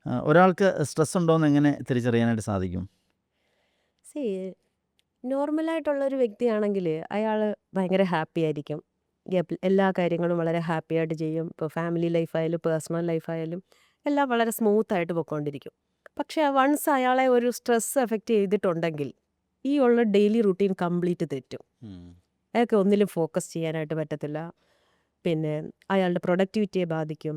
ഒരാൾക്ക് സ്ട്രെസ് ഉണ്ടോയെന്ന് എങ്ങനെ തിരിച്ചറിയാനായിട്ട് സാധിക്കും? സീ നോർമലായിട്ടുള്ളൊരു വ്യക്തിയാണെങ്കിൽ അയാൾ ഭയങ്കര ഹാപ്പി ആയിരിക്കും. എല്ലാ കാര്യങ്ങളും വളരെ ഹാപ്പി ആയിട്ട് ചെയ്യും. ഇപ്പോൾ ഫാമിലി ലൈഫായാലും പേഴ്സണൽ ലൈഫായാലും എല്ലാം വളരെ സ്മൂത്തായിട്ട് പൊയ്ക്കൊണ്ടിരിക്കും. പക്ഷേ വൺസ് അയാളെ ഒരു സ്ട്രെസ് എഫക്റ്റ് ചെയ്തിട്ടുണ്ടെങ്കിൽ ഈ ഉള്ള ഡെയിലി റുട്ടീൻ കംപ്ലീറ്റ് തെറ്റും. ഉം. അയാൾക്ക് ഒന്നിലും ഫോക്കസ് ചെയ്യാനായിട്ട് പറ്റത്തില്ല. പിന്നെ അയാളുടെ പ്രൊഡക്ടിവിറ്റിയെ ബാധിക്കും.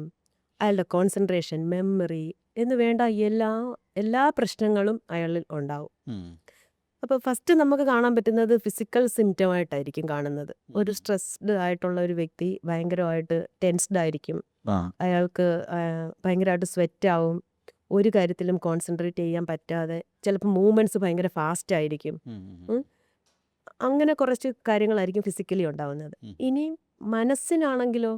അയാളുടെ കോൺസെൻട്രേഷൻ, മെമ്മറി എന്ന് വേണ്ട എല്ലാ എല്ലാ പ്രശ്നങ്ങളും അയാളിൽ ഉണ്ടാവും. ഉം. അപ്പോൾ ഫസ്റ്റ് നമുക്ക് കാണാൻ പറ്റുന്നത് ഫിസിക്കൽ സിംറ്റമായിട്ടായിരിക്കും കാണുന്നത്. ഒരു ഉം. സ്ട്രെസ്ഡ് ആയിട്ടുള്ള ഒരു വ്യക്തി ഭയങ്കരമായിട്ട് ടെൻസ്ഡ് ആയിരിക്കും. ആ. അയാൾക്ക് ഭയങ്കരമായിട്ട് സ്വെറ്റാവും. ഒരു കാര്യത്തിലും കോൺസെൻട്രേറ്റ് ചെയ്യാൻ പറ്റാതെ ചിലപ്പോൾ മൂവ്മെൻറ്റ്സ് ഭയങ്കര ഫാസ്റ്റ് ആയിരിക്കും. ഉം. ഉം. അങ്ങനെ കുറച്ച് കാര്യങ്ങളായിരിക്കും ഫിസിക്കലി ഉണ്ടാവുന്നത്. ഉം. ഇനി മനസ്സിനാണെങ്കിലോ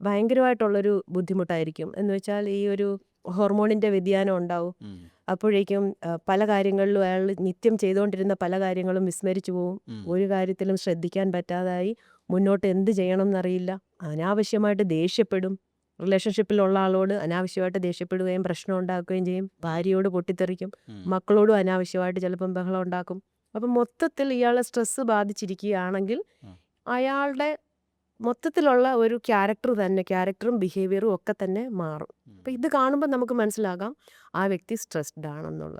ഭയങ്കരമായിട്ടുള്ളൊരു ബുദ്ധിമുട്ടായിരിക്കും. എന്ന് വെച്ചാൽ ഈ ഒരു ഹോർമോണിൻ്റെ വ്യതിയാനം ഉണ്ടാവും. ഉം. അപ്പോഴേക്കും പല കാര്യങ്ങളിലും അയാൾ നിത്യം ചെയ്തുകൊണ്ടിരുന്ന പല കാര്യങ്ങളും വിസ്മരിച്ചു പോവും. ഉം. ഒരു കാര്യത്തിലും ശ്രദ്ധിക്കാൻ പറ്റാതായി മുന്നോട്ട് എന്ത് ചെയ്യണം എന്നറിയില്ല. അനാവശ്യമായിട്ട് ദേഷ്യപ്പെടും. റിലേഷൻഷിപ്പിലുള്ള ആളോട് അനാവശ്യമായിട്ട് ദേഷ്യപ്പെടുകയും പ്രശ്നം ഉണ്ടാക്കുകയും ചെയ്യും. ഭാര്യയോട് പൊട്ടിത്തെറിക്കും. ഉം. മക്കളോടും അനാവശ്യമായിട്ട് ചിലപ്പം ബഹളം ഉണ്ടാക്കും. അപ്പം മൊത്തത്തിൽ ഇയാളെ സ്ട്രെസ്സ് ബാധിച്ചിരിക്കുകയാണെങ്കിൽ ആ. അയാളുടെ മൊത്തത്തിലുള്ള ഒരു ക്യാരക്ടറും ബിഹേവിയറും ഒക്കെ തന്നെ മാറും. ഉം. അപ്പം ഇത് കാണുമ്പോൾ നമുക്ക് മനസ്സിലാകാം ആ വ്യക്തി സ്ട്രെസ്ഡ് ആണെന്നുള്ളത്.